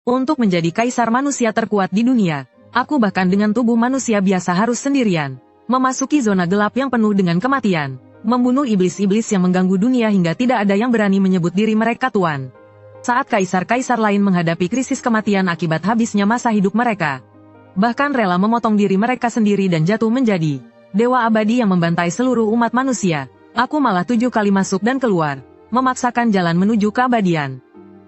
Untuk menjadi kaisar manusia terkuat di dunia, aku bahkan dengan tubuh manusia biasa harus sendirian. Memasuki zona gelap yang penuh dengan kematian. Membunuh iblis-iblis yang mengganggu dunia hingga tidak ada yang berani menyebut diri mereka tuan. Saat kaisar-kaisar lain menghadapi krisis kematian akibat habisnya masa hidup mereka, bahkan rela memotong diri mereka sendiri dan jatuh menjadi dewa abadi yang membantai seluruh umat manusia, aku malah 7 kali masuk dan keluar, memaksakan jalan menuju keabadian.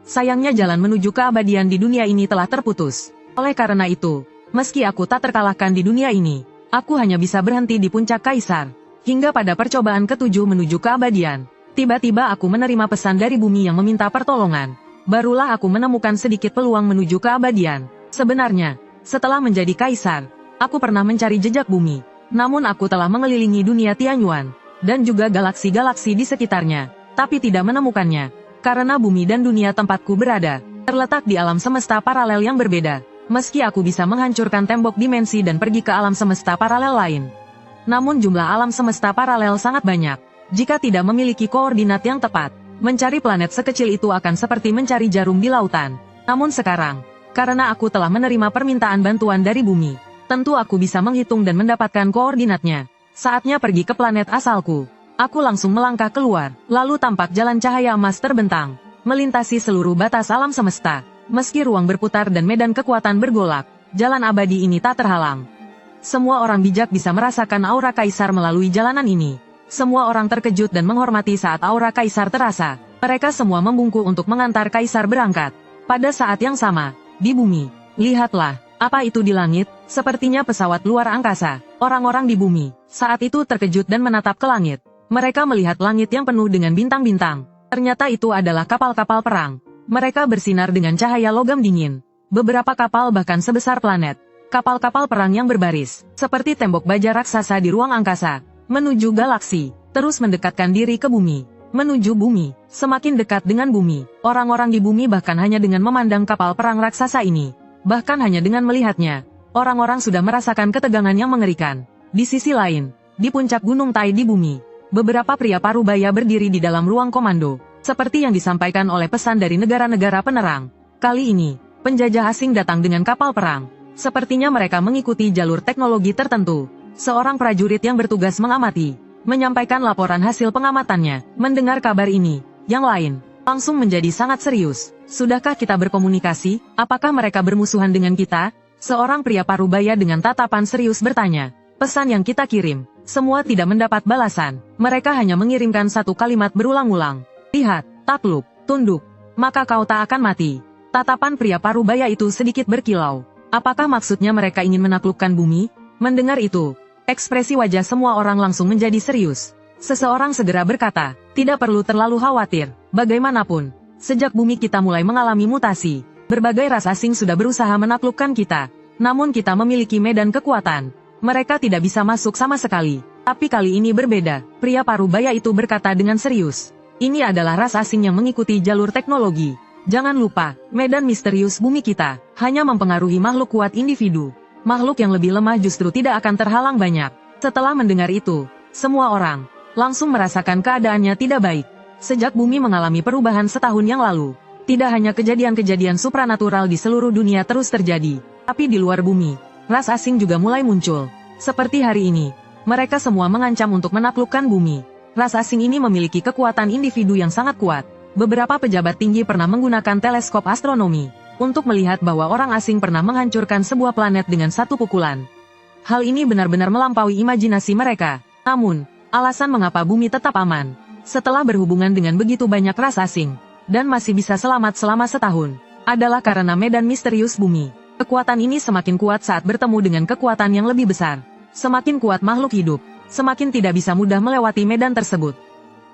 Sayangnya jalan menuju keabadian di dunia ini telah terputus. Oleh karena itu, meski aku tak terkalahkan di dunia ini, aku hanya bisa berhenti di puncak kaisar. Hingga pada percobaan ke-7 menuju keabadian, tiba-tiba aku menerima pesan dari bumi yang meminta pertolongan. Barulah aku menemukan sedikit peluang menuju keabadian. Sebenarnya, setelah menjadi kaisar, aku pernah mencari jejak bumi. Namun aku telah mengelilingi dunia Tianyuan, dan juga galaksi-galaksi di sekitarnya, tapi tidak menemukannya. Karena bumi dan dunia tempatku berada, terletak di alam semesta paralel yang berbeda. Meski aku bisa menghancurkan tembok dimensi dan pergi ke alam semesta paralel lain, namun jumlah alam semesta paralel sangat banyak. Jika tidak memiliki koordinat yang tepat, mencari planet sekecil itu akan seperti mencari jarum di lautan. Namun sekarang, karena aku telah menerima permintaan bantuan dari bumi, tentu aku bisa menghitung dan mendapatkan koordinatnya. Saatnya pergi ke planet asalku. Aku langsung melangkah keluar, lalu tampak jalan cahaya emas terbentang, melintasi seluruh batas alam semesta. Meski ruang berputar dan medan kekuatan bergolak, jalan abadi ini tak terhalang. Semua orang bijak bisa merasakan aura kaisar melalui jalanan ini. Semua orang terkejut dan menghormati saat aura kaisar terasa. Mereka semua membungkuk untuk mengantar kaisar berangkat. Pada saat yang sama, di bumi, lihatlah, apa itu di langit? Sepertinya pesawat luar angkasa. Orang-orang di bumi, saat itu terkejut dan menatap ke langit. Mereka melihat langit yang penuh dengan bintang-bintang. Ternyata itu adalah kapal-kapal perang. Mereka bersinar dengan cahaya logam dingin. Beberapa kapal bahkan sebesar planet. Kapal-kapal perang yang berbaris, seperti tembok baja raksasa di ruang angkasa, menuju galaksi, terus mendekatkan diri ke bumi, menuju bumi, semakin dekat dengan bumi. Orang-orang di bumi bahkan hanya dengan memandang kapal perang raksasa ini, bahkan hanya dengan melihatnya, orang-orang sudah merasakan ketegangan yang mengerikan. Di sisi lain, di puncak Gunung Tai di bumi, beberapa pria parubaya berdiri di dalam ruang komando, seperti yang disampaikan oleh pesan dari negara-negara penerang. Kali ini, penjajah asing datang dengan kapal perang. Sepertinya mereka mengikuti jalur teknologi tertentu. Seorang prajurit yang bertugas mengamati, menyampaikan laporan hasil pengamatannya. Mendengar kabar ini, yang lain langsung menjadi sangat serius. Sudahkah kita berkomunikasi? Apakah mereka bermusuhan dengan kita? Seorang pria parubaya dengan tatapan serius bertanya. Pesan yang kita kirim, semua tidak mendapat balasan. Mereka hanya mengirimkan satu kalimat berulang-ulang. Lihat, takluk, tunduk, maka kau tak akan mati. Tatapan pria parubaya itu sedikit berkilau. Apakah maksudnya mereka ingin menaklukkan bumi? Mendengar itu, ekspresi wajah semua orang langsung menjadi serius. Seseorang segera berkata, tidak perlu terlalu khawatir. Bagaimanapun, sejak bumi kita mulai mengalami mutasi, berbagai ras asing sudah berusaha menaklukkan kita. Namun kita memiliki medan kekuatan. Mereka tidak bisa masuk sama sekali. Tapi kali ini berbeda, pria parubaya itu berkata dengan serius. Ini adalah ras asing yang mengikuti jalur teknologi. Jangan lupa, medan misterius bumi kita hanya mempengaruhi makhluk kuat individu. Makhluk yang lebih lemah justru tidak akan terhalang banyak. Setelah mendengar itu, semua orang langsung merasakan keadaannya tidak baik. Sejak bumi mengalami perubahan setahun yang lalu, tidak hanya kejadian-kejadian supranatural di seluruh dunia terus terjadi, tapi di luar bumi, ras asing juga mulai muncul. Seperti hari ini, mereka semua mengancam untuk menaklukkan bumi. Ras asing ini memiliki kekuatan individu yang sangat kuat. Beberapa pejabat tinggi pernah menggunakan teleskop astronomi untuk melihat bahwa orang asing pernah menghancurkan sebuah planet dengan satu pukulan. Hal ini benar-benar melampaui imajinasi mereka. Namun, alasan mengapa bumi tetap aman setelah berhubungan dengan begitu banyak ras asing dan masih bisa selamat selama setahun adalah karena medan misterius bumi. Kekuatan ini semakin kuat saat bertemu dengan kekuatan yang lebih besar. Semakin kuat makhluk hidup, semakin tidak bisa mudah melewati medan tersebut.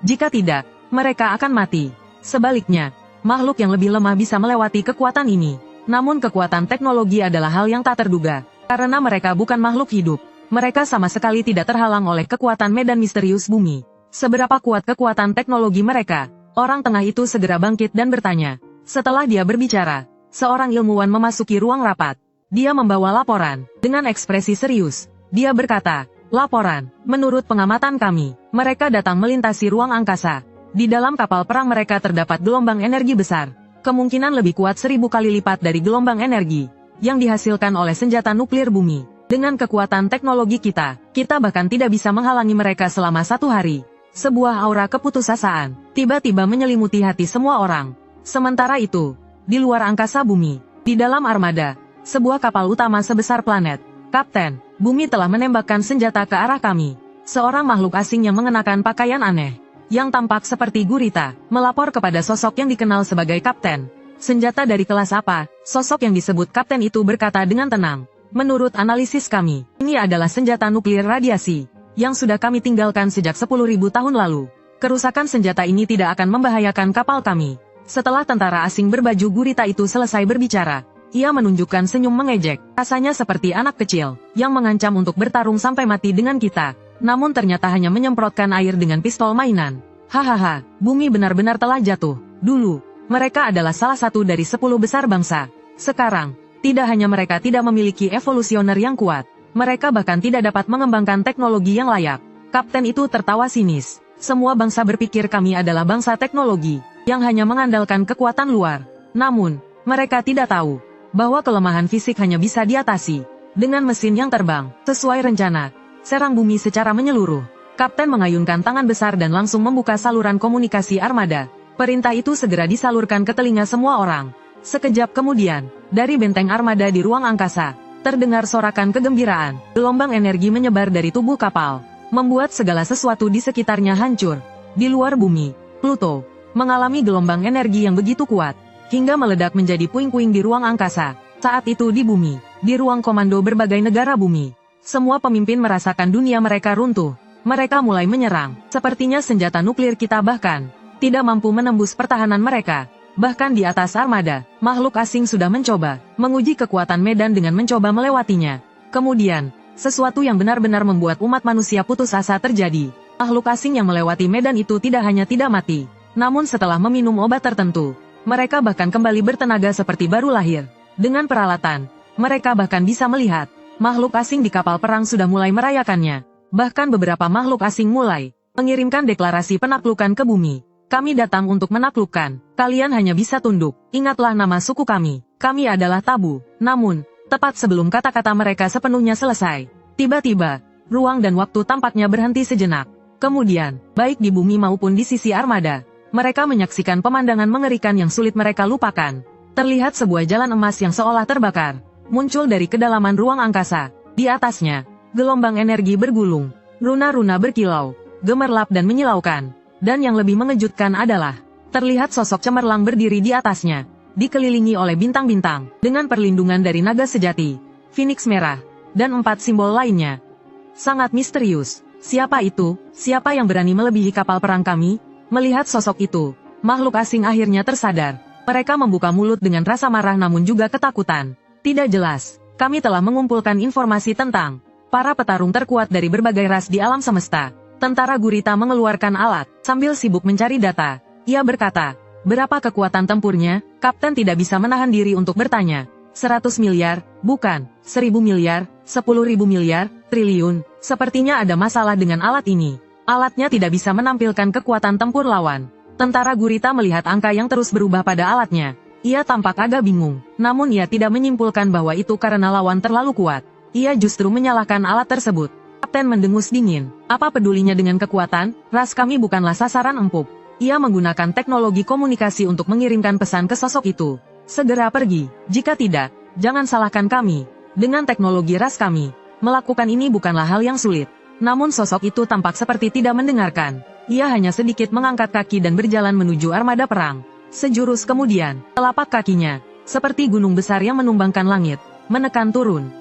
Jika tidak, mereka akan mati. Sebaliknya, makhluk yang lebih lemah bisa melewati kekuatan ini. Namun kekuatan teknologi adalah hal yang tak terduga. Karena mereka bukan makhluk hidup, mereka sama sekali tidak terhalang oleh kekuatan medan misterius bumi. Seberapa kuat kekuatan teknologi mereka? Orang tengah itu segera bangkit dan bertanya. Setelah dia berbicara, seorang ilmuwan memasuki ruang rapat. Dia membawa laporan. Dengan ekspresi serius, dia berkata, laporan, menurut pengamatan kami, mereka datang melintasi ruang angkasa. Di dalam kapal perang mereka terdapat gelombang energi besar. Kemungkinan lebih kuat 1000 kali lipat dari gelombang energi yang dihasilkan oleh senjata nuklir bumi. Dengan kekuatan teknologi kita bahkan tidak bisa menghalangi mereka selama 1 hari. Sebuah aura keputusasaan tiba-tiba menyelimuti hati semua orang. Sementara itu, di luar angkasa bumi, di dalam armada, sebuah kapal utama sebesar planet, Kapten, bumi telah menembakkan senjata ke arah kami. Seorang makhluk asing yang mengenakan pakaian aneh, yang tampak seperti gurita, melapor kepada sosok yang dikenal sebagai Kapten. Senjata dari kelas apa? Sosok yang disebut Kapten itu berkata dengan tenang. Menurut analisis kami, ini adalah senjata nuklir radiasi, yang sudah kami tinggalkan sejak 10.000 tahun lalu. Kerusakan senjata ini tidak akan membahayakan kapal kami. Setelah tentara asing berbaju gurita itu selesai berbicara, ia menunjukkan senyum mengejek. Rasanya seperti anak kecil, yang mengancam untuk bertarung sampai mati dengan kita. Namun ternyata hanya menyemprotkan air dengan pistol mainan. Hahaha, bumi benar-benar telah jatuh. Dulu, mereka adalah salah satu dari 10 besar bangsa. Sekarang, tidak hanya mereka tidak memiliki evolusioner yang kuat, mereka bahkan tidak dapat mengembangkan teknologi yang layak. Kapten itu tertawa sinis. Semua bangsa berpikir kami adalah bangsa teknologi, yang hanya mengandalkan kekuatan luar. Namun, mereka tidak tahu bahwa kelemahan fisik hanya bisa diatasi dengan mesin yang terbang. Sesuai rencana, serang bumi secara menyeluruh. Kapten mengayunkan tangan besar dan langsung membuka saluran komunikasi armada. Perintah itu segera disalurkan ke telinga semua orang. Sekejap kemudian, dari benteng armada di ruang angkasa, terdengar sorakan kegembiraan. Gelombang energi menyebar dari tubuh kapal, membuat segala sesuatu di sekitarnya hancur. Di luar bumi, Pluto mengalami gelombang energi yang begitu kuat, hingga meledak menjadi puing-puing di ruang angkasa. Saat itu di bumi, di ruang komando berbagai negara bumi, semua pemimpin merasakan dunia mereka runtuh. Mereka mulai menyerang. Sepertinya senjata nuklir kita bahkan tidak mampu menembus pertahanan mereka. Bahkan di atas armada, makhluk asing sudah mencoba menguji kekuatan medan dengan mencoba melewatinya. Kemudian, sesuatu yang benar-benar membuat umat manusia putus asa terjadi. Makhluk asing yang melewati medan itu tidak hanya tidak mati, namun setelah meminum obat tertentu, mereka bahkan kembali bertenaga seperti baru lahir. Dengan peralatan, mereka bahkan bisa melihat makhluk asing di kapal perang sudah mulai merayakannya. Bahkan beberapa makhluk asing mulai mengirimkan deklarasi penaklukan ke bumi. Kami datang untuk menaklukkan. Kalian hanya bisa tunduk. Ingatlah nama suku kami. Kami adalah tabu. Namun, tepat sebelum kata-kata mereka sepenuhnya selesai, tiba-tiba, ruang dan waktu tampaknya berhenti sejenak. Kemudian, baik di bumi maupun di sisi armada, mereka menyaksikan pemandangan mengerikan yang sulit mereka lupakan. Terlihat sebuah jalan emas yang seolah terbakar, muncul dari kedalaman ruang angkasa. Di atasnya, gelombang energi bergulung, runa-runa berkilau, gemerlap dan menyilaukan. Dan yang lebih mengejutkan adalah, terlihat sosok cemerlang berdiri di atasnya, dikelilingi oleh bintang-bintang, dengan perlindungan dari naga sejati, Phoenix merah, dan 4 simbol lainnya. Sangat misterius. Siapa itu? Siapa yang berani melebihi kapal perang kami? Melihat sosok itu, makhluk asing akhirnya tersadar. Mereka membuka mulut dengan rasa marah namun juga ketakutan. Tidak jelas. Kami telah mengumpulkan informasi tentang para petarung terkuat dari berbagai ras di alam semesta. Tentara gurita mengeluarkan alat, sambil sibuk mencari data. Ia berkata, berapa kekuatan tempurnya? Kapten tidak bisa menahan diri untuk bertanya. 100 miliar, bukan, 1000 miliar, 10.000 miliar, triliun. Sepertinya ada masalah dengan alat ini. Alatnya tidak bisa menampilkan kekuatan tempur lawan. Tentara gurita melihat angka yang terus berubah pada alatnya. Ia tampak agak bingung, namun ia tidak menyimpulkan bahwa itu karena lawan terlalu kuat. Ia justru menyalahkan alat tersebut. Kapten mendengus dingin. Apa pedulinya dengan kekuatan? Ras kami bukanlah sasaran empuk. Ia menggunakan teknologi komunikasi untuk mengirimkan pesan ke sosok itu. Segera pergi. Jika tidak, jangan salahkan kami. Dengan teknologi ras kami, melakukan ini bukanlah hal yang sulit. Namun sosok itu tampak seperti tidak mendengarkan. Ia hanya sedikit mengangkat kaki dan berjalan menuju armada perang. Sejurus kemudian, telapak kakinya, seperti gunung besar yang menumbangkan langit, menekan turun.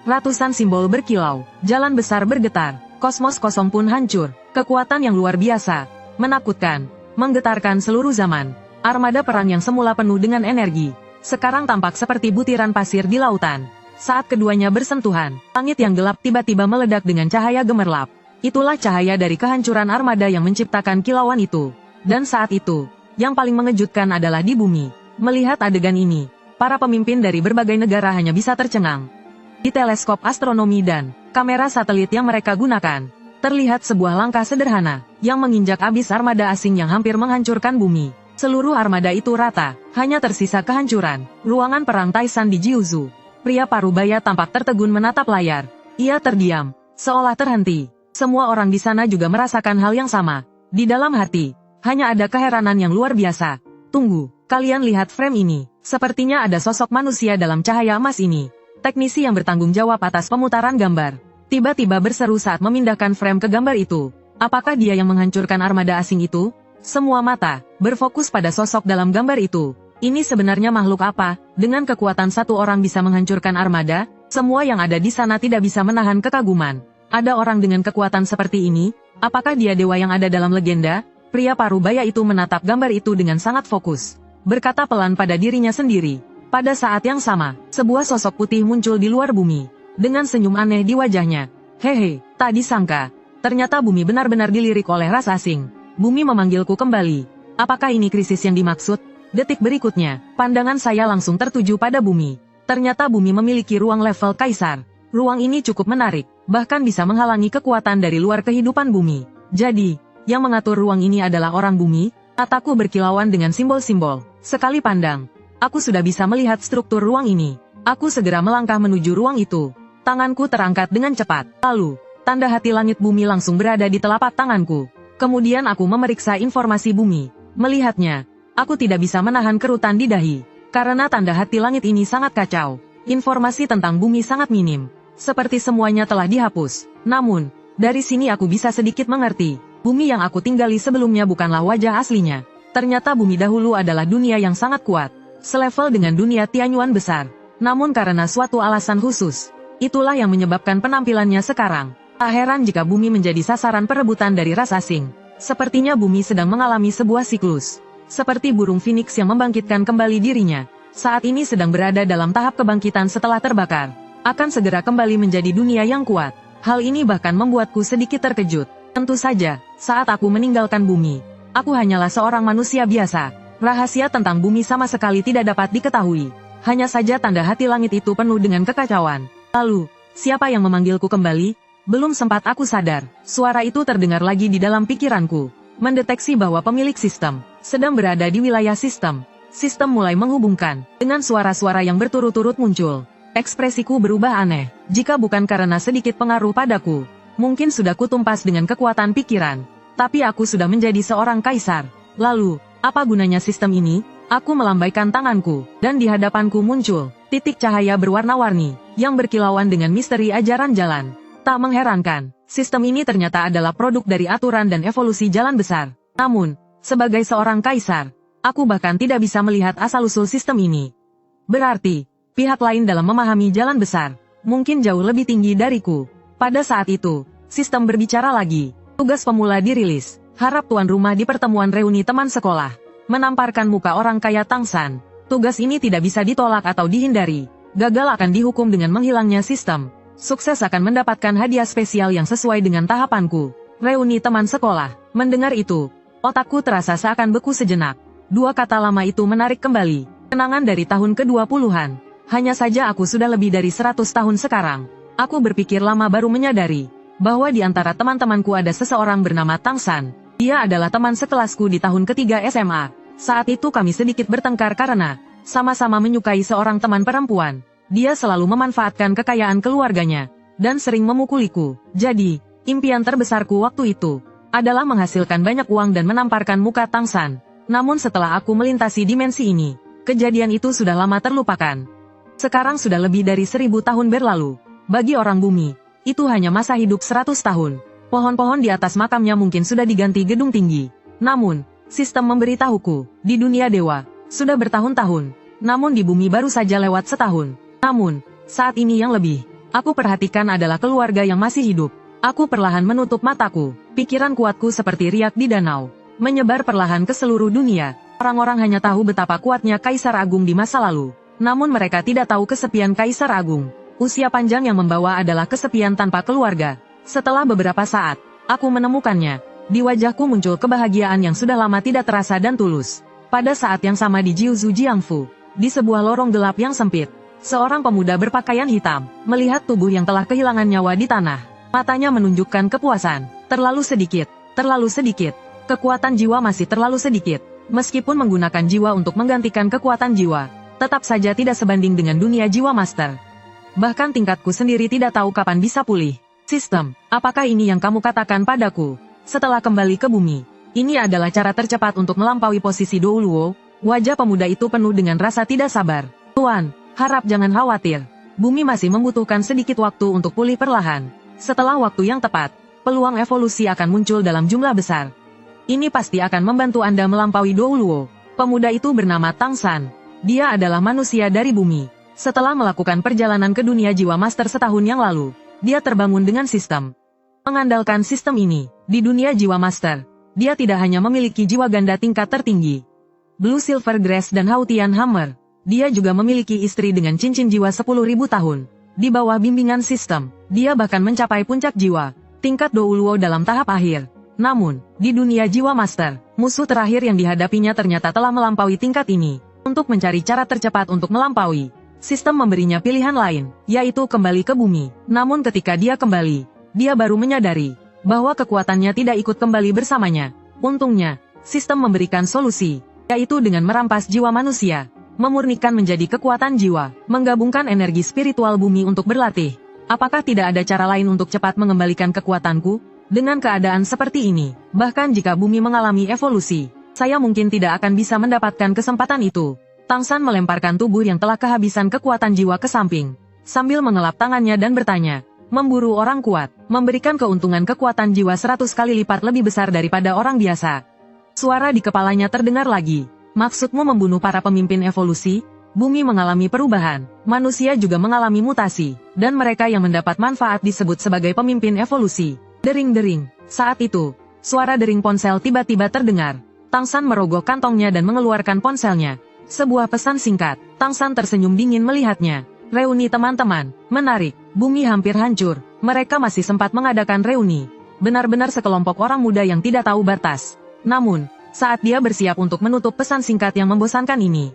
Ratusan simbol berkilau, jalan besar bergetar, kosmos kosong pun hancur. Kekuatan yang luar biasa, menakutkan, menggetarkan seluruh zaman. Armada perang yang semula penuh dengan energi, sekarang tampak seperti butiran pasir di lautan. Saat keduanya bersentuhan, langit yang gelap tiba-tiba meledak dengan cahaya gemerlap. Itulah cahaya dari kehancuran armada yang menciptakan kilauan itu. Dan saat itu, yang paling mengejutkan adalah di bumi. Melihat adegan ini, para pemimpin dari berbagai negara hanya bisa tercengang. Di teleskop astronomi dan kamera satelit yang mereka gunakan, terlihat sebuah langkah sederhana yang menginjak abis armada asing yang hampir menghancurkan bumi. Seluruh armada itu rata, hanya tersisa kehancuran. Ruangan perang Taisan di Jiuzhu. Pria parubaya tampak tertegun menatap layar. Ia terdiam, seolah terhenti. Semua orang di sana juga merasakan hal yang sama. Di dalam hati, hanya ada keheranan yang luar biasa. Tunggu, kalian lihat frame ini. Sepertinya ada sosok manusia dalam cahaya emas ini. Teknisi yang bertanggung jawab atas pemutaran gambar tiba-tiba berseru saat memindahkan frame ke gambar itu. Apakah dia yang menghancurkan armada asing itu? Semua mata berfokus pada sosok dalam gambar itu. Ini sebenarnya makhluk apa? Dengan kekuatan satu orang bisa menghancurkan armada? Semua yang ada di sana tidak bisa menahan kekaguman. Ada orang dengan kekuatan seperti ini? Apakah dia dewa yang ada dalam legenda? Pria parubaya itu menatap gambar itu dengan sangat fokus. Berkata pelan pada dirinya sendiri. Pada saat yang sama, sebuah sosok putih muncul di luar bumi. Dengan senyum aneh di wajahnya. Hehe, tak disangka. Ternyata bumi benar-benar dilirik oleh ras asing. Bumi memanggilku kembali. Apakah ini krisis yang dimaksud? Detik berikutnya, pandangan saya langsung tertuju pada bumi. Ternyata bumi memiliki ruang level kaisar. Ruang ini cukup menarik, bahkan bisa menghalangi kekuatan dari luar kehidupan bumi. Jadi, yang mengatur ruang ini adalah orang bumi? Mataku berkilauan dengan simbol-simbol. Sekali pandang, aku sudah bisa melihat struktur ruang ini. Aku segera melangkah menuju ruang itu. Tanganku terangkat dengan cepat. Lalu, tanda hati langit bumi langsung berada di telapak tanganku. Kemudian aku memeriksa informasi bumi. Melihatnya, aku tidak bisa menahan kerutan di dahi. Karena tanda hati langit ini sangat kacau. Informasi tentang bumi sangat minim. Seperti semuanya telah dihapus. Namun, dari sini aku bisa sedikit mengerti. Bumi yang aku tinggali sebelumnya bukanlah wajah aslinya. Ternyata bumi dahulu adalah dunia yang sangat kuat. Selevel dengan dunia Tianyuan besar. Namun karena suatu alasan khusus, itulah yang menyebabkan penampilannya sekarang. Tak heran jika bumi menjadi sasaran perebutan dari ras asing. Sepertinya bumi sedang mengalami sebuah siklus. Seperti burung phoenix yang membangkitkan kembali dirinya. Saat ini sedang berada dalam tahap kebangkitan setelah terbakar. Akan segera kembali menjadi dunia yang kuat. Hal ini bahkan membuatku sedikit terkejut. Tentu saja, saat aku meninggalkan bumi, aku hanyalah seorang manusia biasa. Rahasia tentang bumi sama sekali tidak dapat diketahui. Hanya saja tanda hati langit itu penuh dengan kekacauan. Lalu, siapa yang memanggilku kembali? Belum sempat aku sadar, suara itu terdengar lagi di dalam pikiranku. Mendeteksi bahwa pemilik sistem sedang berada di wilayah sistem. Sistem mulai menghubungkan, dengan suara-suara yang berturut-turut muncul. Ekspresiku berubah aneh, jika bukan karena sedikit pengaruh padaku. Mungkin sudah kutumpas dengan kekuatan pikiran. Tapi aku sudah menjadi seorang kaisar. Lalu, apa gunanya sistem ini? Aku melambaikan tanganku, dan di hadapanku muncul titik cahaya berwarna-warni, yang berkilauan dengan misteri ajaran jalan. Tak mengherankan, sistem ini ternyata adalah produk dari aturan dan evolusi jalan besar. Namun, sebagai seorang kaisar, aku bahkan tidak bisa melihat asal-usul sistem ini. Berarti, pihak lain dalam memahami jalan besar, mungkin jauh lebih tinggi dariku. Pada saat itu, sistem berbicara lagi. Tugas pemula dirilis. Harap tuan rumah di pertemuan reuni teman sekolah menamparkan muka orang kaya Tangsan. Tugas ini tidak bisa ditolak atau dihindari. Gagal akan dihukum dengan menghilangnya sistem. Sukses akan mendapatkan hadiah spesial yang sesuai dengan tahapanku. Reuni teman sekolah. Mendengar itu, otakku terasa seakan beku sejenak. Dua kata lama itu menarik kembali. Kenangan dari tahun ke-20-an. Hanya saja aku sudah lebih dari 100 tahun sekarang. Aku berpikir lama baru menyadari bahwa di antara teman-temanku ada seseorang bernama Tangsan. Dia adalah teman sekelasku di tahun ketiga SMA. Saat itu kami sedikit bertengkar karena sama-sama menyukai seorang teman perempuan. Dia selalu memanfaatkan kekayaan keluarganya dan sering memukuliku. Jadi, impian terbesarku waktu itu adalah menghasilkan banyak uang dan menamparkan muka Tangsan. Namun setelah aku melintasi dimensi ini, kejadian itu sudah lama terlupakan. Sekarang sudah lebih dari 1000 tahun berlalu. Bagi orang bumi, itu hanya masa hidup 100 tahun. Pohon-pohon di atas makamnya mungkin sudah diganti gedung tinggi. Namun, sistem memberitahuku, di dunia dewa, sudah bertahun-tahun. Namun di bumi baru saja lewat setahun. Namun, saat ini yang lebih aku perhatikan adalah keluarga yang masih hidup. Aku perlahan menutup mataku. Pikiran kuatku seperti riak di danau, menyebar perlahan ke seluruh dunia. Orang-orang hanya tahu betapa kuatnya Kaisar Agung di masa lalu. Namun mereka tidak tahu kesepian Kaisar Agung. Usia panjang yang membawa adalah kesepian tanpa keluarga. Setelah beberapa saat, aku menemukannya. Di wajahku muncul kebahagiaan yang sudah lama tidak terasa dan tulus. Pada saat yang sama di Jiuzhu Jiangfu, di sebuah lorong gelap yang sempit, seorang pemuda berpakaian hitam melihat tubuh yang telah kehilangan nyawa di tanah. Matanya menunjukkan kepuasan. Terlalu sedikit, terlalu sedikit. Kekuatan jiwa masih terlalu sedikit. Meskipun menggunakan jiwa untuk menggantikan kekuatan jiwa, tetap saja tidak sebanding dengan dunia jiwa master. Bahkan tingkatku sendiri tidak tahu kapan bisa pulih. Sistem, apakah ini yang kamu katakan padaku? Setelah kembali ke bumi, ini adalah cara tercepat untuk melampaui posisi Douluo. Wajah pemuda itu penuh dengan rasa tidak sabar. Tuan, harap jangan khawatir. Bumi masih membutuhkan sedikit waktu untuk pulih perlahan. Setelah waktu yang tepat, peluang evolusi akan muncul dalam jumlah besar. Ini pasti akan membantu Anda melampaui Douluo. Pemuda itu bernama Tang San. Dia adalah manusia dari bumi. Setelah melakukan perjalanan ke dunia jiwa master setahun yang lalu, dia terbangun dengan sistem. Mengandalkan sistem ini, di dunia jiwa master, dia tidak hanya memiliki jiwa ganda tingkat tertinggi, Blue Silver Grace dan Hautian Hammer, dia juga memiliki istri dengan cincin jiwa 10.000 tahun. Di bawah bimbingan sistem, dia bahkan mencapai puncak jiwa, tingkat Douluo dalam tahap akhir. Namun, di dunia jiwa master, musuh terakhir yang dihadapinya ternyata telah melampaui tingkat ini. Untuk mencari cara tercepat untuk melampaui, sistem memberinya pilihan lain, yaitu kembali ke bumi. Namun ketika dia kembali, dia baru menyadari bahwa kekuatannya tidak ikut kembali bersamanya. Untungnya, sistem memberikan solusi, yaitu dengan merampas jiwa manusia, memurnikan menjadi kekuatan jiwa, menggabungkan energi spiritual bumi untuk berlatih. Apakah tidak ada cara lain untuk cepat mengembalikan kekuatanku? Dengan keadaan seperti ini, bahkan jika bumi mengalami evolusi, saya mungkin tidak akan bisa mendapatkan kesempatan itu. Tang San melemparkan tubuh yang telah kehabisan kekuatan jiwa ke samping, sambil mengelap tangannya dan bertanya, memburu orang kuat, memberikan keuntungan kekuatan jiwa 100 kali lipat lebih besar daripada orang biasa. Suara di kepalanya terdengar lagi. Maksudmu membunuh para pemimpin evolusi? Bumi mengalami perubahan, manusia juga mengalami mutasi, dan mereka yang mendapat manfaat disebut sebagai pemimpin evolusi. Dering-dering. Saat itu, suara dering ponsel tiba-tiba terdengar. Tang San merogoh kantongnya dan mengeluarkan ponselnya. Sebuah pesan singkat. Tang San tersenyum dingin melihatnya. Reuni teman-teman. Menarik. Bumi hampir hancur. Mereka masih sempat mengadakan reuni. Benar-benar sekelompok orang muda yang tidak tahu batas. Namun, saat dia bersiap untuk menutup pesan singkat yang membosankan ini,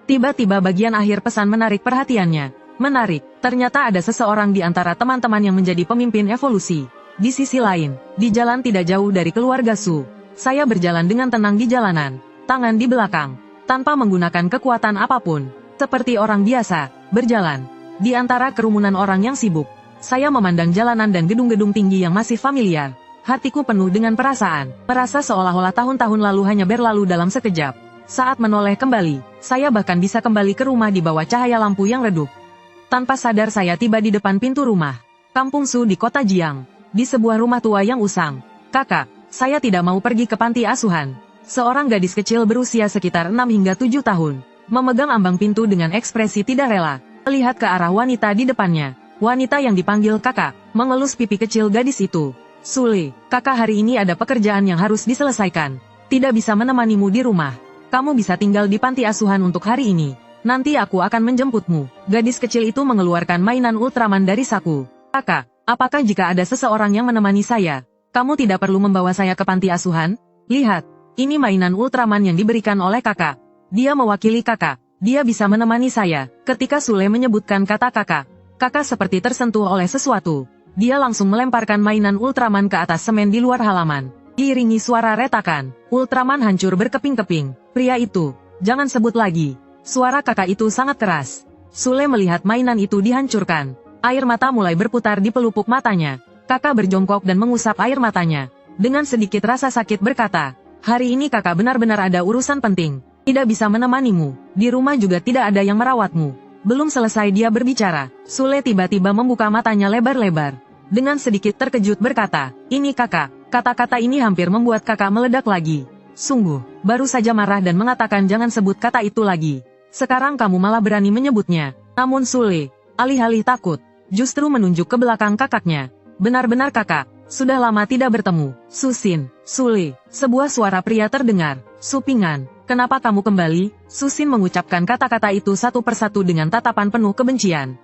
tiba-tiba bagian akhir pesan menarik perhatiannya. Menarik. Ternyata ada seseorang di antara teman-teman yang menjadi pemimpin evolusi. Di sisi lain, di jalan tidak jauh dari keluarga Su, saya berjalan dengan tenang di jalanan, tangan di belakang, tanpa menggunakan kekuatan apapun, seperti orang biasa, berjalan. Di antara kerumunan orang yang sibuk, saya memandang jalanan dan gedung-gedung tinggi yang masih familiar. Hatiku penuh dengan perasaan, merasa seolah-olah tahun-tahun lalu hanya berlalu dalam sekejap. Saat menoleh kembali, saya bahkan bisa kembali ke rumah di bawah cahaya lampu yang redup. Tanpa sadar saya tiba di depan pintu rumah, Kampung Su di kota Jiang. Di sebuah rumah tua yang usang. Kakak, saya tidak mau pergi ke panti asuhan. Seorang gadis kecil berusia sekitar 6 hingga 7 tahun, memegang ambang pintu dengan ekspresi tidak rela, melihat ke arah wanita di depannya. Wanita yang dipanggil kakak, mengelus pipi kecil gadis itu. Sule, kakak hari ini ada pekerjaan yang harus diselesaikan. Tidak bisa menemanimu di rumah. Kamu bisa tinggal di panti asuhan untuk hari ini. Nanti aku akan menjemputmu. Gadis kecil itu mengeluarkan mainan Ultraman dari saku. Kakak, apakah jika ada seseorang yang menemani saya, kamu tidak perlu membawa saya ke panti asuhan? Lihat, ini mainan Ultraman yang diberikan oleh kakak. Dia mewakili kakak. Dia bisa menemani saya. Ketika Sule menyebutkan kata kakak, kakak seperti tersentuh oleh sesuatu. Dia langsung melemparkan mainan Ultraman ke atas semen di luar halaman. Diiringi suara retakan, Ultraman hancur berkeping-keping. Pria itu, jangan sebut lagi. Suara kakak itu sangat keras. Sule melihat mainan itu dihancurkan. Air mata mulai berputar di pelupuk matanya. Kakak berjongkok dan mengusap air matanya. Dengan sedikit rasa sakit berkata, hari ini kakak benar-benar ada urusan penting. Tidak bisa menemanimu. Di rumah juga tidak ada yang merawatmu. Belum selesai dia berbicara, Sule tiba-tiba membuka matanya lebar-lebar. Dengan sedikit terkejut berkata, ini kakak. Kata-kata ini hampir membuat kakak meledak lagi. Sungguh, baru saja marah dan mengatakan jangan sebut kata itu lagi. Sekarang kamu malah berani menyebutnya. Namun Sule, alih-alih takut, justru menunjuk ke belakang kakaknya. Benar-benar kakak, sudah lama tidak bertemu. Susin, Sule, sebuah suara pria terdengar. Supingan, kenapa kamu kembali? Susin mengucapkan kata-kata itu satu persatu dengan tatapan penuh kebencian.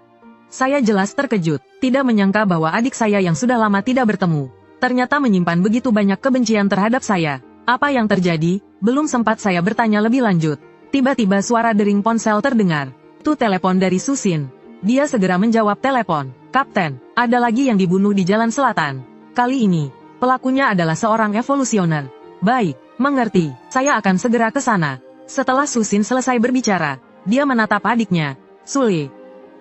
Saya jelas terkejut, tidak menyangka bahwa adik saya yang sudah lama tidak bertemu, ternyata menyimpan begitu banyak kebencian terhadap saya. Apa yang terjadi? Belum sempat saya bertanya lebih lanjut. Tiba-tiba suara dering ponsel terdengar. Itu telepon dari Susin. Dia segera menjawab telepon. Kapten, ada lagi yang dibunuh di jalan selatan. Kali ini, pelakunya adalah seorang evolusioner. Baik, mengerti. Saya akan segera ke sana. Setelah Susin selesai berbicara, dia menatap adiknya, Sule.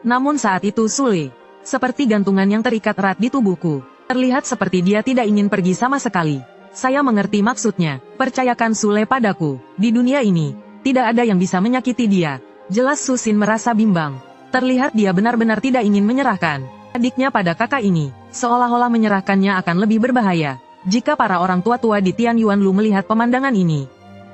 Namun saat itu Sule, seperti gantungan yang terikat erat di tubuhku. Terlihat seperti dia tidak ingin pergi sama sekali. Saya mengerti maksudnya. Percayakan Sule padaku. Di dunia ini, tidak ada yang bisa menyakiti dia. Jelas Susin merasa bimbang. Terlihat dia benar-benar tidak ingin menyerahkan adiknya pada kakak ini. Seolah-olah menyerahkannya akan lebih berbahaya. Jika para orang tua-tua di Tian Yuanlu melihat pemandangan ini,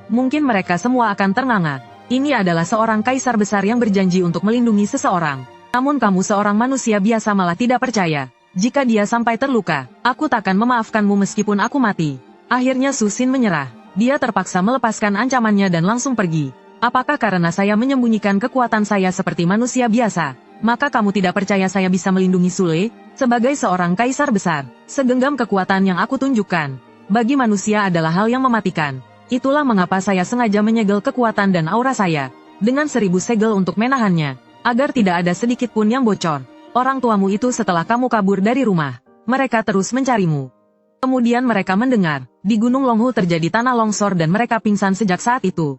mungkin mereka semua akan ternganga. Ini adalah seorang kaisar besar yang berjanji untuk melindungi seseorang. Namun kamu seorang manusia biasa malah tidak percaya. Jika dia sampai terluka, aku takkan memaafkanmu meskipun aku mati. Akhirnya Susin menyerah. Dia terpaksa melepaskan ancamannya dan langsung pergi. Apakah karena saya menyembunyikan kekuatan saya seperti manusia biasa, maka kamu tidak percaya saya bisa melindungi Sule? Sebagai seorang kaisar besar, segenggam kekuatan yang aku tunjukkan bagi manusia adalah hal yang mematikan. Itulah mengapa saya sengaja menyegel kekuatan dan aura saya dengan 1000 segel untuk menahannya, agar tidak ada sedikit pun yang bocor. Orang tuamu itu setelah kamu kabur dari rumah, mereka terus mencarimu. Kemudian mereka mendengar, di Gunung Longhu terjadi tanah longsor dan mereka pingsan sejak saat itu.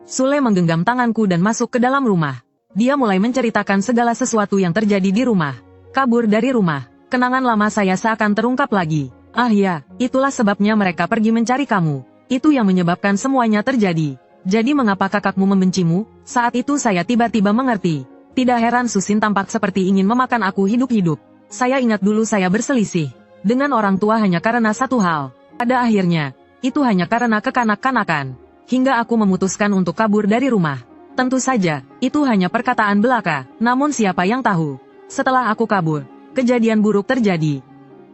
Sule menggenggam tanganku dan masuk ke dalam rumah. Dia mulai menceritakan segala sesuatu yang terjadi di rumah. Kabur dari rumah, kenangan lama saya seakan terungkap lagi. Ah ya, itulah sebabnya mereka pergi mencari kamu. Itu yang menyebabkan semuanya terjadi. Jadi mengapa kakakmu membencimu? Saat itu saya tiba-tiba mengerti. Tidak heran Susin tampak seperti ingin memakan aku hidup-hidup. Saya ingat dulu saya berselisih dengan orang tua hanya karena satu hal. Pada akhirnya, itu hanya karena kekanak-kanakan. Hingga aku memutuskan untuk kabur dari rumah. Tentu saja, itu hanya perkataan belaka. Namun siapa yang tahu? Setelah aku kabur, kejadian buruk terjadi.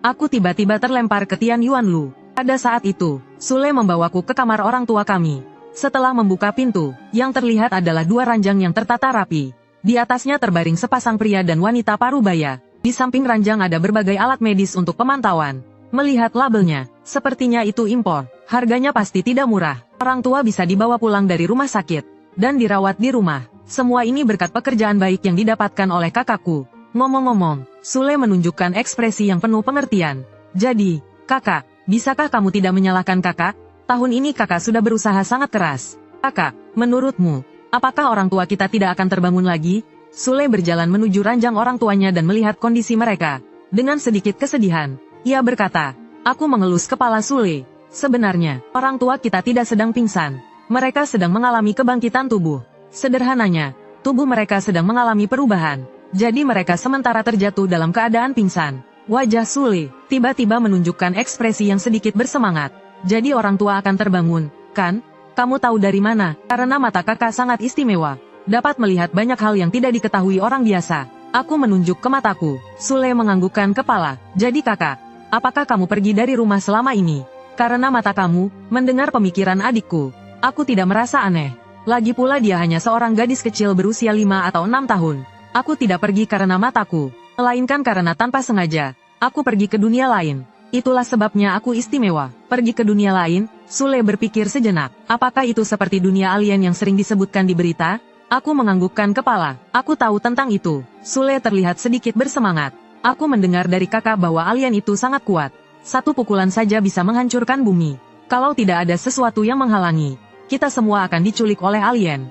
Aku tiba-tiba terlempar ke Tian Yuanlu. Pada saat itu, Sule membawaku ke kamar orang tua kami. Setelah membuka pintu, yang terlihat adalah 2 ranjang yang tertata rapi. Di atasnya terbaring sepasang pria dan wanita parubaya. Di samping ranjang ada berbagai alat medis untuk pemantauan. Melihat labelnya, sepertinya itu impor. Harganya pasti tidak murah. Orang tua bisa dibawa pulang dari rumah sakit dan dirawat di rumah. Semua ini berkat pekerjaan baik yang didapatkan oleh kakakku. Ngomong-ngomong, Sule menunjukkan ekspresi yang penuh pengertian. Jadi, kakak, bisakah kamu tidak menyalahkan kakak? Tahun ini kakak sudah berusaha sangat keras. Kakak, menurutmu, apakah orang tua kita tidak akan terbangun lagi? Sule berjalan menuju ranjang orang tuanya dan melihat kondisi mereka. Dengan sedikit kesedihan, ia berkata, aku mengelus kepala Sule. Sebenarnya, orang tua kita tidak sedang pingsan. Mereka sedang mengalami kebangkitan tubuh. Sederhananya, tubuh mereka sedang mengalami perubahan. Jadi mereka sementara terjatuh dalam keadaan pingsan. Wajah Sule tiba-tiba menunjukkan ekspresi yang sedikit bersemangat. Jadi orang tua akan terbangun, kan? Kamu tahu dari mana? Karena mata kakak sangat istimewa. Dapat melihat banyak hal yang tidak diketahui orang biasa. Aku menunjuk ke mataku. Sule menganggukkan kepala. Jadi kakak, apakah kamu pergi dari rumah selama ini? Karena mata kamu, mendengar pemikiran adikku. Aku tidak merasa aneh. Lagi pula dia hanya seorang gadis kecil berusia 5 atau 6 tahun. Aku tidak pergi karena mataku, melainkan karena tanpa sengaja. Aku pergi ke dunia lain. Itulah sebabnya aku istimewa. Pergi ke dunia lain, Sule berpikir sejenak. Apakah itu seperti dunia alien yang sering disebutkan di berita? Aku menganggukkan kepala. Aku tahu tentang itu. Sule terlihat sedikit bersemangat. Aku mendengar dari kakak bahwa alien itu sangat kuat. Satu pukulan saja bisa menghancurkan bumi. Kalau tidak ada sesuatu yang menghalangi, kita semua akan diculik oleh alien.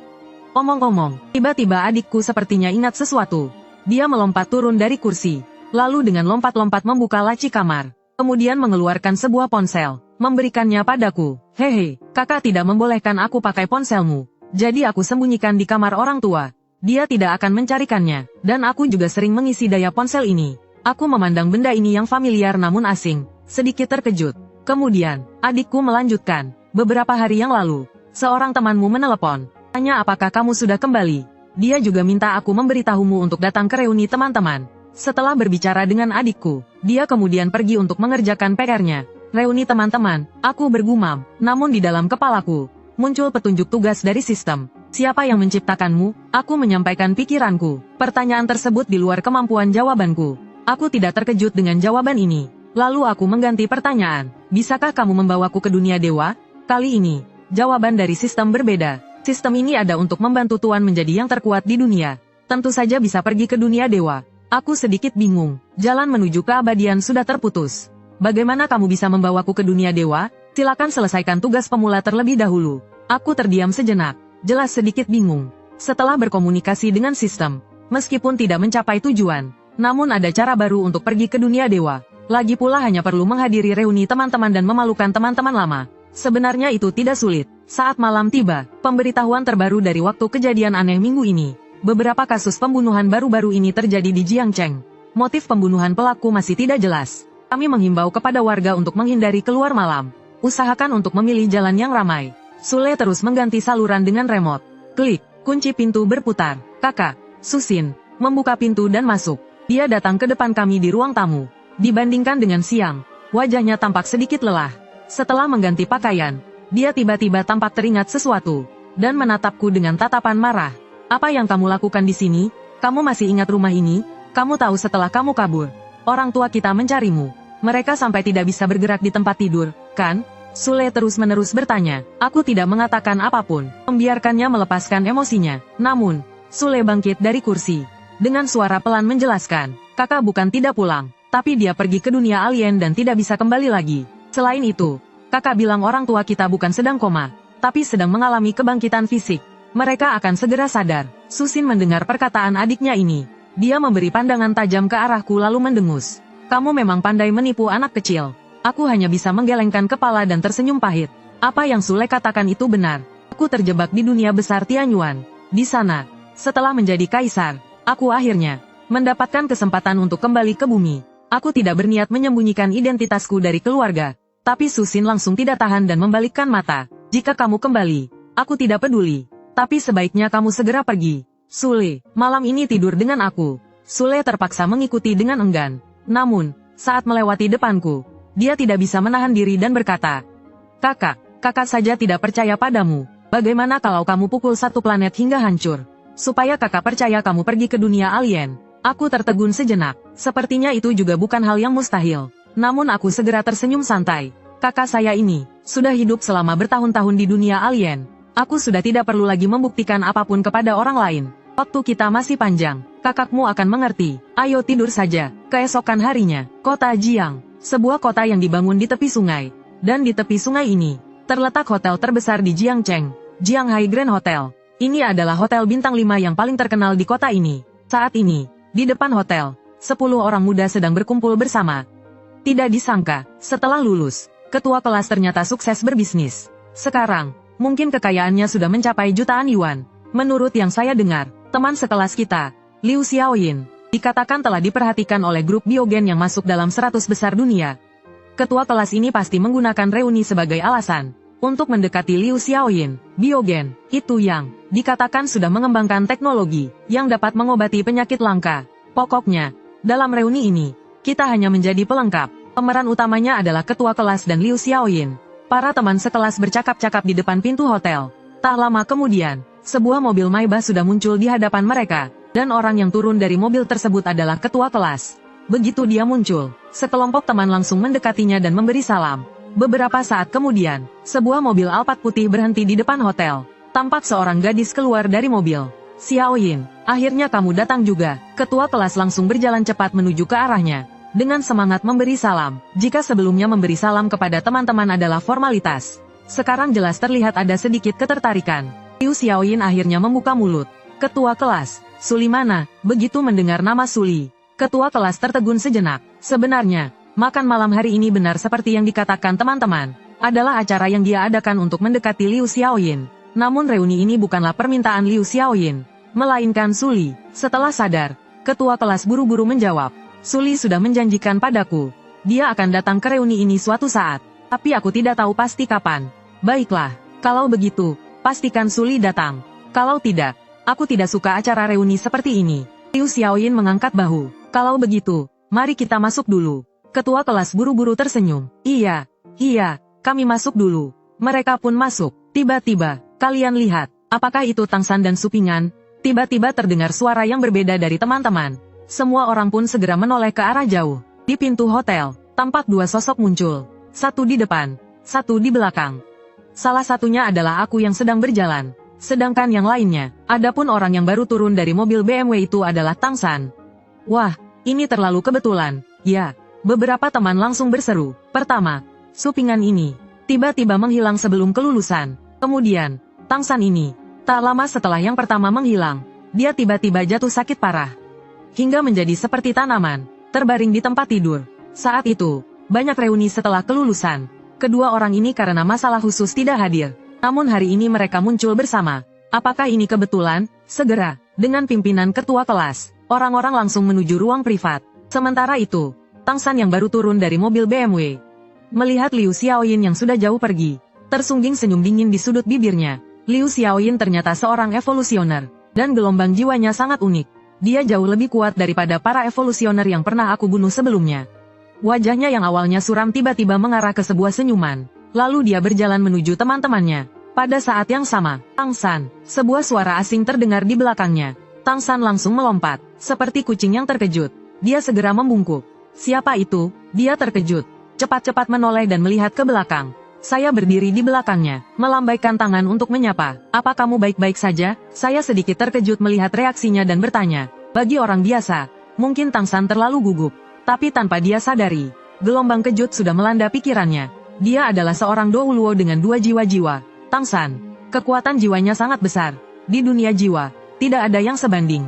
Omong-omong, tiba-tiba adikku sepertinya ingat sesuatu. Dia melompat turun dari kursi, lalu dengan lompat-lompat membuka laci kamar. Kemudian mengeluarkan sebuah ponsel, memberikannya padaku. Hehe, kakak tidak membolehkan aku pakai ponselmu. Jadi aku sembunyikan di kamar orang tua. Dia tidak akan mencarikannya, dan aku juga sering mengisi daya ponsel ini. Aku memandang benda ini yang familiar namun asing, sedikit terkejut. Kemudian, adikku melanjutkan. Beberapa hari yang lalu, seorang temanmu menelepon. Tanya apakah kamu sudah kembali. Dia juga minta aku memberitahumu untuk datang ke reuni teman-teman. Setelah berbicara dengan adikku, dia kemudian pergi untuk mengerjakan PR-nya. Reuni teman-teman, aku bergumam. Namun di dalam kepalaku, muncul petunjuk tugas dari sistem. Siapa yang menciptakanmu? Aku menyampaikan pikiranku. Pertanyaan tersebut di luar kemampuan jawabanku. Aku tidak terkejut dengan jawaban ini. Lalu aku mengganti pertanyaan. Bisakah kamu membawaku ke dunia dewa? Kali ini, jawaban dari sistem berbeda. Sistem ini ada untuk membantu Tuan menjadi yang terkuat di dunia. Tentu saja bisa pergi ke dunia dewa. Aku sedikit bingung. Jalan menuju keabadian sudah terputus. Bagaimana kamu bisa membawaku ke dunia dewa? Silakan selesaikan tugas pemula terlebih dahulu. Aku terdiam sejenak, jelas sedikit bingung. Setelah berkomunikasi dengan sistem, meskipun tidak mencapai tujuan, namun ada cara baru untuk pergi ke dunia dewa. Lagi pula hanya perlu menghadiri reuni teman-teman dan memalukan teman-teman lama. Sebenarnya itu tidak sulit. Saat malam tiba, pemberitahuan terbaru dari waktu kejadian aneh minggu ini. Beberapa kasus pembunuhan baru-baru ini terjadi di Jiangcheng. Motif pembunuhan pelaku masih tidak jelas. Kami menghimbau kepada warga untuk menghindari keluar malam. Usahakan untuk memilih jalan yang ramai. Sule terus mengganti saluran dengan remote. Klik, kunci pintu berputar. Kakak, Susin, membuka pintu dan masuk. Dia datang ke depan kami di ruang tamu. Dibandingkan dengan siang, wajahnya tampak sedikit lelah. Setelah mengganti pakaian, dia tiba-tiba tampak teringat sesuatu, dan menatapku dengan tatapan marah. Apa yang kamu lakukan di sini? Kamu masih ingat rumah ini? Kamu tahu setelah kamu kabur, orang tua kita mencarimu. Mereka sampai tidak bisa bergerak di tempat tidur, kan? Sule terus-menerus bertanya. Aku tidak mengatakan apapun, membiarkannya melepaskan emosinya. Namun, Sule bangkit dari kursi. Dengan suara pelan menjelaskan, kakak bukan tidak pulang, tapi dia pergi ke dunia alien dan tidak bisa kembali lagi. Selain itu, kakak bilang orang tua kita bukan sedang koma, tapi sedang mengalami kebangkitan fisik. Mereka akan segera sadar. Susin mendengar perkataan adiknya ini. Dia memberi pandangan tajam ke arahku lalu mendengus. Kamu memang pandai menipu anak kecil. Aku hanya bisa menggelengkan kepala dan tersenyum pahit. Apa yang Sule katakan itu benar. Aku terjebak di dunia besar Tianyuan. Di sana, setelah menjadi kaisar, aku akhirnya mendapatkan kesempatan untuk kembali ke bumi. Aku tidak berniat menyembunyikan identitasku dari keluarga. Tapi Susin langsung tidak tahan dan membalikkan mata. Jika kamu kembali, aku tidak peduli. Tapi sebaiknya kamu segera pergi. Sule, malam ini tidur dengan aku. Sule terpaksa mengikuti dengan enggan. Namun, saat melewati depanku, dia tidak bisa menahan diri dan berkata, kakak saja tidak percaya padamu. Bagaimana kalau kamu pukul satu planet hingga hancur? Supaya kakak percaya kamu pergi ke dunia alien. Aku tertegun sejenak. Sepertinya itu juga bukan hal yang mustahil. Namun aku segera tersenyum santai. Kakak saya ini, sudah hidup selama bertahun-tahun di dunia alien. Aku sudah tidak perlu lagi membuktikan apapun kepada orang lain. Waktu kita masih panjang, kakakmu akan mengerti. Ayo tidur saja. Keesokan harinya, kota Jiang, sebuah kota yang dibangun di tepi sungai. Dan di tepi sungai ini, terletak hotel terbesar di Jiangcheng, Jianghai Grand Hotel. Ini adalah hotel bintang 5 yang paling terkenal di kota ini. Saat ini, di depan hotel, 10 orang muda sedang berkumpul bersama. Tidak disangka, setelah lulus, ketua kelas ternyata sukses berbisnis. Sekarang, mungkin kekayaannya sudah mencapai jutaan yuan. Menurut yang saya dengar, teman sekelas kita, Liu Xiaoyin, dikatakan telah diperhatikan oleh grup biogen yang masuk dalam 100 besar dunia. Ketua kelas ini pasti menggunakan reuni sebagai alasan untuk mendekati Liu Xiaoyin. Biogen, itu yang dikatakan sudah mengembangkan teknologi yang dapat mengobati penyakit langka. Pokoknya, dalam reuni ini, kita hanya menjadi pelengkap. Pemeran utamanya adalah ketua kelas dan Liu Xiaoyin. Para teman sekelas bercakap-cakap di depan pintu hotel. Tak lama kemudian, sebuah mobil Maybach sudah muncul di hadapan mereka, dan orang yang turun dari mobil tersebut adalah ketua kelas. Begitu dia muncul, sekelompok teman langsung mendekatinya dan memberi salam. Beberapa saat kemudian, sebuah mobil Alphard putih berhenti di depan hotel. Tampak seorang gadis keluar dari mobil. Xiaoyin, akhirnya kamu datang juga. Ketua kelas langsung berjalan cepat menuju ke arahnya. Dengan semangat memberi salam, jika sebelumnya memberi salam kepada teman-teman adalah formalitas. Sekarang jelas terlihat ada sedikit ketertarikan. Liu Xiaoyin akhirnya membuka mulut. Ketua kelas, Suli mana? Begitu mendengar nama Suli, ketua kelas tertegun sejenak. Sebenarnya, makan malam hari ini benar seperti yang dikatakan teman-teman. Adalah acara yang dia adakan untuk mendekati Liu Xiaoyin. Namun reuni ini bukanlah permintaan Liu Xiaoyin, melainkan Suli. Setelah sadar, ketua kelas buru-buru menjawab. Suli sudah menjanjikan padaku. Dia akan datang ke reuni ini suatu saat. Tapi aku tidak tahu pasti kapan. Baiklah, kalau begitu, pastikan Suli datang. Kalau tidak, aku tidak suka acara reuni seperti ini. Liu Xiaoyin mengangkat bahu. Kalau begitu, mari kita masuk dulu. Ketua kelas buru-buru tersenyum. Iya, kami masuk dulu. Mereka pun masuk. Tiba-tiba, kalian lihat, apakah itu Tangsan dan Supingan? Tiba-tiba terdengar suara yang berbeda dari teman-teman. Semua orang pun segera menoleh ke arah jauh. Di pintu hotel, tampak dua sosok muncul. Satu di depan, satu di belakang. Salah satunya adalah aku yang sedang berjalan. Sedangkan yang lainnya, adapun orang yang baru turun dari mobil BMW itu adalah Tangsan. Wah, ini terlalu kebetulan. Ya, beberapa teman langsung berseru. Pertama, Supingan ini. tiba-tiba menghilang sebelum kelulusan. Kemudian, Tang San ini, tak lama setelah yang pertama menghilang, dia tiba-tiba jatuh sakit parah. Hingga menjadi seperti tanaman, terbaring di tempat tidur. Saat itu, banyak reuni setelah kelulusan. Kedua orang ini karena masalah khusus tidak hadir. Namun hari ini mereka muncul bersama. Apakah ini kebetulan? Segera, dengan pimpinan ketua kelas, orang-orang langsung menuju ruang privat. Sementara itu, Tang San yang baru turun dari mobil BMW, melihat Liu Xiaoyin yang sudah jauh pergi, tersungging senyum dingin di sudut bibirnya. Liu Xiaoyin ternyata seorang evolusioner, dan gelombang jiwanya sangat unik. Dia jauh lebih kuat daripada para evolusioner yang pernah aku bunuh sebelumnya. Wajahnya yang awalnya suram tiba-tiba mengarah ke sebuah senyuman. Lalu dia berjalan menuju teman-temannya. Pada saat yang sama, Tang San, sebuah suara asing terdengar di belakangnya. Tang San langsung melompat, seperti kucing yang terkejut. Dia segera membungkuk. Siapa itu? Dia terkejut. Cepat-cepat menoleh dan melihat ke belakang. Saya berdiri di belakangnya, melambaikan tangan untuk menyapa. Apa kamu baik-baik saja? Saya sedikit terkejut melihat reaksinya dan bertanya. Bagi orang biasa, mungkin Tang San terlalu gugup. Tapi tanpa dia sadari, gelombang kejut sudah melanda pikirannya. Dia adalah seorang Douluo dengan 2 jiwa-jiwa. Tang San, kekuatan jiwanya sangat besar. Di dunia jiwa, tidak ada yang sebanding.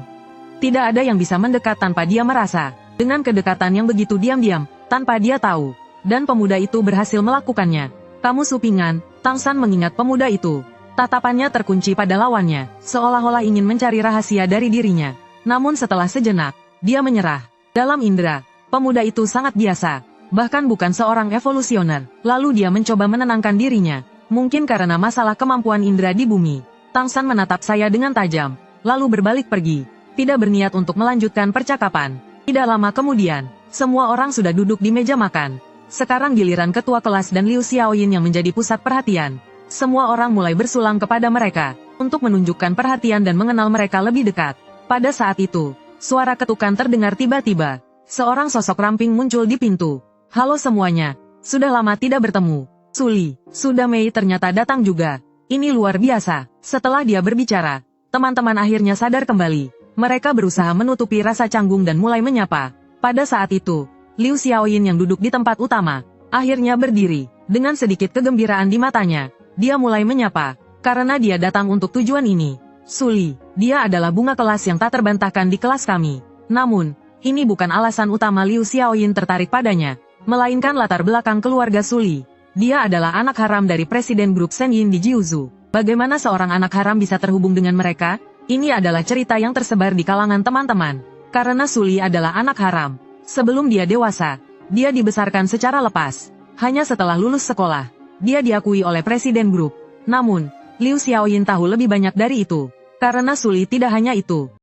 Tidak ada yang bisa mendekat tanpa dia merasa. Dengan kedekatan yang begitu diam-diam, tanpa dia tahu. Dan pemuda itu berhasil melakukannya. Kamu supingan, Tang San mengingat pemuda itu. Tatapannya terkunci pada lawannya, seolah-olah ingin mencari rahasia dari dirinya. Namun setelah sejenak, dia menyerah. Dalam indera, pemuda itu sangat biasa. Bahkan bukan seorang evolusioner. Lalu dia mencoba menenangkan dirinya. Mungkin karena masalah kemampuan indera di bumi. Tang San menatap saya dengan tajam, lalu berbalik pergi. Tidak berniat untuk melanjutkan percakapan. Tidak lama kemudian, semua orang sudah duduk di meja makan. Sekarang giliran ketua kelas dan Liu Xiaoyin yang menjadi pusat perhatian. Semua orang mulai bersulang kepada mereka, untuk menunjukkan perhatian dan mengenal mereka lebih dekat. Pada saat itu, suara ketukan terdengar tiba-tiba. Seorang sosok ramping muncul di pintu. Halo semuanya, sudah lama tidak bertemu. Suli, sudah Mei ternyata datang juga. Ini luar biasa. Setelah dia berbicara, teman-teman akhirnya sadar kembali. Mereka berusaha menutupi rasa canggung dan mulai menyapa. Pada saat itu, Liu Xiaoyin yang duduk di tempat utama, akhirnya berdiri. Dengan sedikit kegembiraan di matanya, dia mulai menyapa. Karena dia datang untuk tujuan ini. Suli, dia adalah bunga kelas yang tak terbantahkan di kelas kami. Namun, ini bukan alasan utama Liu Xiaoyin tertarik padanya, melainkan latar belakang keluarga Suli. Dia adalah anak haram dari presiden grup Senyin di Jiuzhou. Bagaimana seorang anak haram bisa terhubung dengan mereka? Ini adalah cerita yang tersebar di kalangan teman-teman. Karena Suli adalah anak haram. Sebelum dia dewasa, dia dibesarkan secara lepas. Hanya setelah lulus sekolah, dia diakui oleh presiden grup. Namun, Liu Xiaoyin tahu lebih banyak dari itu. Karena Suli tidak hanya itu.